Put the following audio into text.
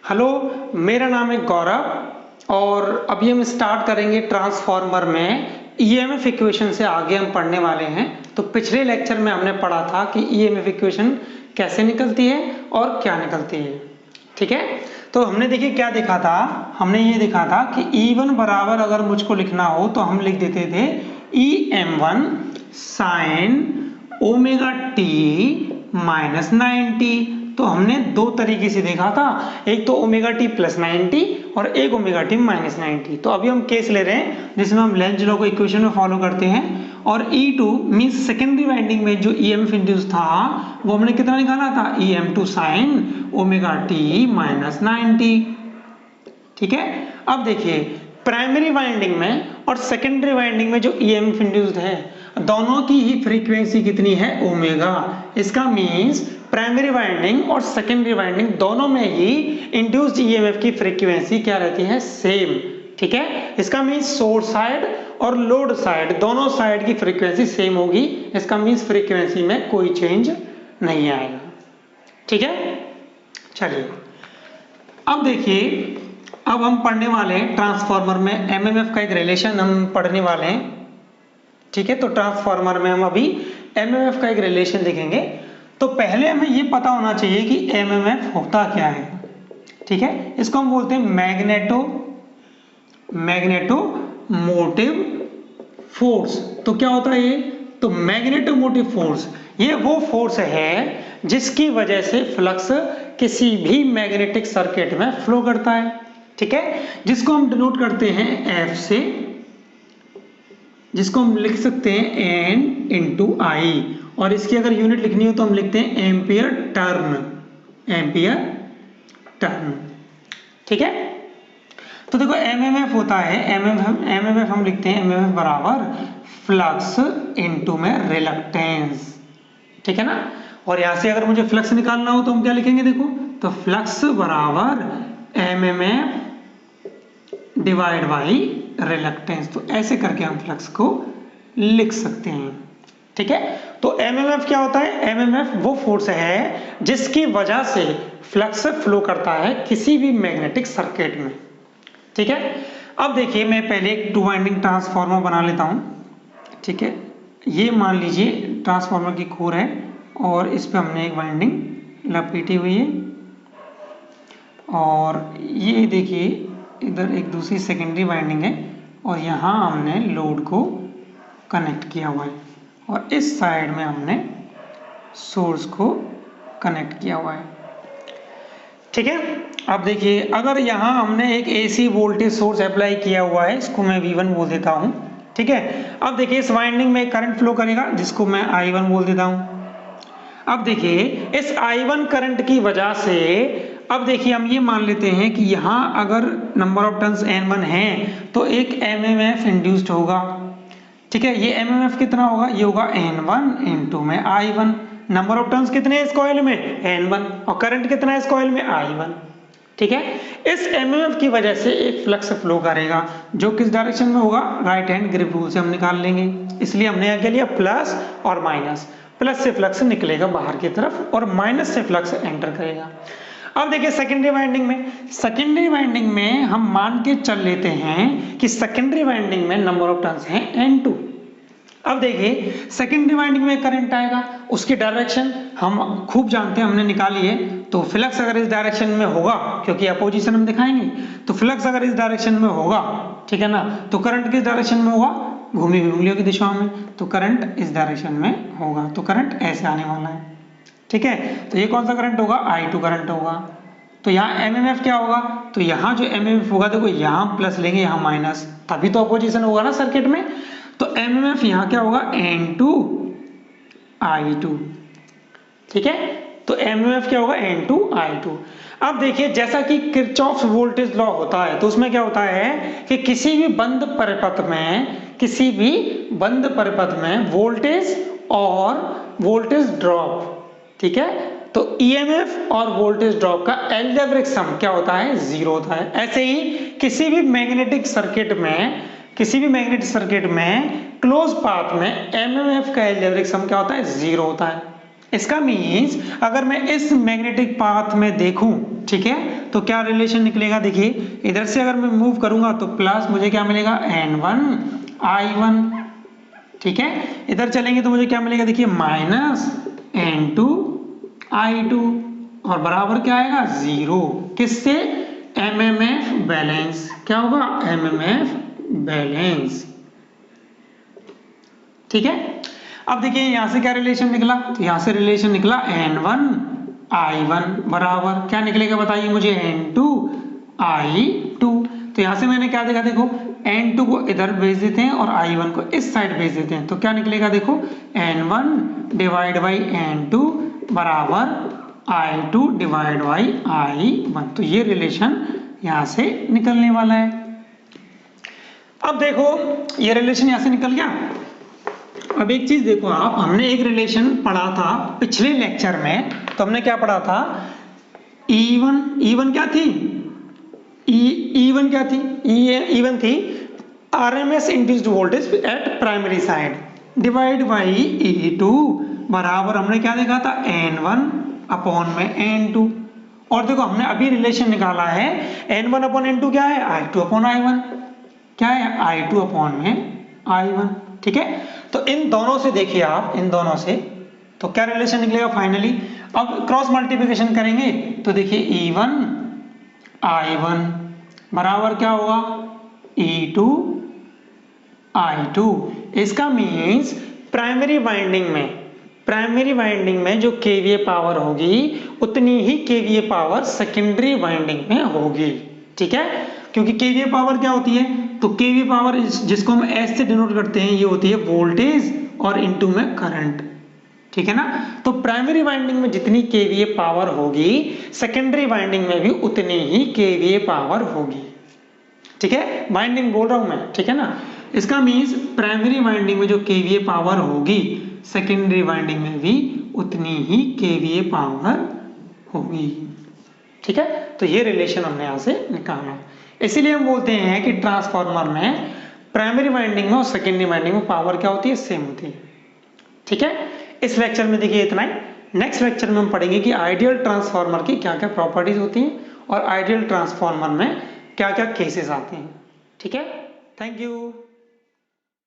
Hello, मेरा नाम है गौरव और अभी हम स्टार्ट करेंगे ट्रांसफार्मर में ईएमएफ इक्वेशन से आगे हम पढ़ने वाले हैं। तो पिछले लेक्चर में हमने पढ़ा था कि ईएमएफ इक्वेशन कैसे निकलती है और क्या निकलती है। ठीक है, तो हमने देखिए क्या देखा था, हमने ये देखा था कि E1 बराबर अगर मुझको लिखना हो तो हम लिख देते थे EM1 sine omega T minus 90। तो हमने दो तरीके से देखा था, एक तो ओमेगा टी प्लस 90 और एक ओमेगा टी माइनस 90। तो अभी हम केस ले रहे हैं जिसमें हम लेंज लॉ को इक्वेशन में फॉलो करते हैं और E2 मींस सेकेंडरी वाइंडिंग में जो EMF इंड्यूस था वो हमने कितना निकाला था, EM2 sine omega T minus 90। ठीक है, अब देखिए प्राइमरी वाइंडिंग में और सेकेंडरी वाइंडिंग में जो EMF इंड्यूस्ड है दोनों की ही फ्रीक्वेंसी कितनी है, ओमेगा। इसका मींस प्राइमरी वाइंडिंग और सेकेंडरी वाइंडिंग दोनों में ही इंड्यूस्ड ईएमएफ की फ्रीक्वेंसी क्या रहती है, सेम। ठीक है, इसका मींस सोर्स साइड और लोड साइड दोनों साइड की फ्रीक्वेंसी सेम होगी। इसका मींस फ्रीक्वेंसी में कोई चेंज नहीं आएगा। ठीक है, चलिए अब देखिए, अब हम पढ़ने वाले हैं ट्रांसफार्मर में एमएमएफ का एक रिलेशन हम पढ़ने वाले हैं। ठीक है, तो ट्रांसफार्मर में हम अभी एमएमएफ का एक रिलेशन देखेंगे। तो पहले हमें ये पता होना चाहिए कि एमएमएफ होता क्या है। ठीक है, इसको हम बोलते हैं मैग्नेटो मोटिव फोर्स। तो क्या होता है ये, तो मैग्नेटो मोटिव फोर्स ये वो फोर्स है जिसकी वजह से फ्लक्स किसी भी मैग्नेटिक सर्किट में फ्लो करता है। ठीक है, जिसको हम डिनोट करते हैं एफ से, जिसको हम लिख सकते हैं एन इंटू आई, और इसकी अगर यूनिट लिखनी हो तो हम लिखते हैं एम्पियर टर्न, एम्पियर टर्न। ठीक है, तो देखो एमएमएफ होता है, एमएमएफ हम लिखते हैं एमएमएफ बराबर फ्लक्स इंटू में रिलक्टेंस। ठीक है ना, और यहां से अगर मुझे फ्लक्स निकालना हो तो हम क्या लिखेंगे, देखो तो फ्लक्स बराबर एमएमएफ डिवाइड बाई रिलक्टेंस। तो ऐसे करके हम फ्लक्स को लिख सकते हैं। ठीक है, तो एमएमएफ क्या होता है, एमएमएफ वो फोर्स है जिसकी वजह से फ्लक्स फ्लो करता है किसी भी मैग्नेटिक सर्किट में। ठीक है, अब देखिए मैं पहले एक टू वाइंडिंग ट्रांसफार्मर बना लेता हूं। ठीक है, ये मान लीजिए ट्रांसफार्मर की कोर है और इस पे हमने एक वाइंडिंग लपेटी हुई है और ये देखिए इधर एक दूसरी सेकेंडरी वाइंडिंग है और यहाँ हमने लोड को कनेक्ट किया हुआ है और इस साइड में हमने सोर्स को कनेक्ट किया हुआ है। ठीक है, अब देखिए अगर यहाँ हमने एक एसी वोल्टेज सोर्स अप्लाई किया हुआ है, इसको मैं V1 बोल देता हूँ। ठीक है, अब देखिए इस वाइंडिंग में करंट फ्लो करेगा जिसको मैं I1 बोल देता हूँ। अब देखिए इस I1 करंट की वजह से, अब देखिए हम ये मान लेते हैं कि यहाँ अगर नंबर ऑफ टर्न्स N1 है तो एक एमएमएफ इंड्यूस्ड होगा। ठीक है, ये एमएमएफ कितना होगा, ये होगा N1 इंटू में I1। नंबर ऑफ टर्न्स कितने हैं इस कॉइल में, N1, और करंट कितना है इस कॉइल में, I1। ठीक है, इस एमएमएफ की वजह से एक फ्लक्स फ्लो करेगा जो किस डायरेक्शन में होगा, राइट हैंड ग्रिप रूल से हम निकाल लेंगे। इसलिए हमने यहाँ क्या लिया, प्लस और माइनस। प्लस से फ्लक्स निकलेगा बाहर की तरफ और माइनस से फ्लक्स एंटर करेगा। अब देखिए सेकेंडरी वाइंडिंग में हम मान के चल लेते हैं कि सेकेंडरी वाइंडिंग में नंबर ऑफ टर्न्स हैं N2। अब देखिए सेकेंडरी वाइंडिंग में करंट आएगा, उसकी डायरेक्शन हम खूब जानते हैं, हमने निकाली है। तो फ्लक्स अगर इस डायरेक्शन में होगा, क्योंकि अपोजिशन हम दिखाएंगे, तो फ्लक्स अगर इस डायरेक्शन में होगा, ठीक है ना, तो करंट किस डायरेक्शन में होगा, घूमी हुई उंगलियों की दिशा में। तो करंट इस डायरेक्शन में होगा, तो करंट ऐसे आने वाला है। ठीक है, तो ये कौन सा करंट होगा, I2 करंट होगा। तो यहाँ एमएमएफ क्या होगा, तो यहाँ जो एमएमएफ होगा, देखो यहाँ प्लस लेंगे यहाँ माइनस, तभी तो अपोजिशन होगा ना सर्किट में। तो एमएमएफ यहाँ क्या होगा, N2 I2। ठीक है, तो एमएमएफ क्या होगा, N2 I2। अब देखिए जैसा कि किरचॉफ्स वोल्टेज लॉ होता है, तो उसमें क्या होता है कि किसी भी बंद परिपथ में वोल्टेज और वोल्टेज ड्रॉप, ठीक है, तो ईएमएफ और वोल्टेज ड्रॉप का अलजेब्रिक सम क्या होता है, 0 होता है। ऐसे ही किसी भी मैग्नेटिक सर्किट में क्लोज पाथ में एमएमएफ का अलजेब्रिक सम क्या होता है, 0 होता है। इसका मीन्स अगर मैं इस मैग्नेटिक पाथ में देखूं, ठीक है, तो क्या रिलेशन निकलेगा, देखिए इधर से अगर मैं मूव करूंगा तो प्लस मुझे क्या मिलेगा N1 I1, ठीक है, इधर चलेंगे तो मुझे क्या मिलेगा, देखिए माइनस N2 I2 और बराबर क्या आएगा 0, किससे, MMF बैलेंस, क्या होगा MMF बैलेंस, ठीक है। अब देखिए यहां से क्या रिलेशन निकला, तो यहां से रिलेशन निकला N1 I1 बराबर क्या निकलेगा बताइए मुझे, N2 I2। तो यहां से मैंने क्या देखा, देखो N2 को इधर भेज देते हैं और I1 को इस साइड भेज देते हैं, तो क्या निकलेगा, देखो N1 डिवाइड बाई N2 बराबर I2 डिवाइड बाई I1। तो ये रिलेशन यहां से निकलने वाला है। अब देखो ये रिलेशन यहां से निकल गया। अब एक चीज देखो आप, हमने एक रिलेशन पढ़ा था पिछले लेक्चर में, तो हमने क्या पढ़ा था, E1 क्या थी, E1 क्या थी, E1 थी RMS induced voltage at primary side divide by E2 बराबर हमने क्या देखा था N1 अपॉन में N2। और देखो हमने अभी रिलेशन निकाला है N1 अपॉन N2 क्या है, I2 अपॉन I1, क्या है I2 अपॉन में I1, ठीक है। तो इन दोनों से देखिए आप, इन दोनों से तो क्या रिलेशन निकलेगा फाइनली। अब क्रॉस मल्टीप्लिकेशन करेंगे तो देखिए E1 I1 बराबर क्या होगा E2 I2। इसका मीन्स प्राइमरी वाइंडिंग में जो केवीए पावर होगी उतनी ही केवीए पावर सेकेंडरी वाइंडिंग में होगी, ठीक है। क्योंकि केवीए पावर क्या होती है, तो केवीए पावर जिसको हम एस से डिनोट करते हैं ये होती है वोल्टेज और इनटू में करंट, ठीक है ना। तो प्राइमरी वाइंडिंग में जितनी केवीए पावर होगी सेकेंडरी वाइंडिंग में भी उतनी ही केवीए पावर होगी, ठीक है। वाइंडिंग बोल रहा हूं मैं, ठीक है ना। इसका मीन्स प्राइमरी वाइंडिंग में जो केवीए पावर होगी सेकेंडरी वाइंडिंग में भी उतनी ही केवीए पावर होगी, ठीक है। तो ये रिलेशन हमने यहां से निकाला। इसीलिए हम बोलते हैं कि ट्रांसफार्मर में प्राइमरी वाइंडिंग में और सेकेंडरी वाइंडिंग में पावर क्या होती है, सेम होती है, ठीक है। इस लेक्चर में देखिए इतना ही। नेक्स्ट लेक्चर में हम पढ़ेंगे कि आइडियल ट्रांसफार्मर की क्या क्या प्रॉपर्टीज होती हैं और आइडियल ट्रांसफार्मर में क्या क्या केसेस आते हैं, ठीक है। Thank you.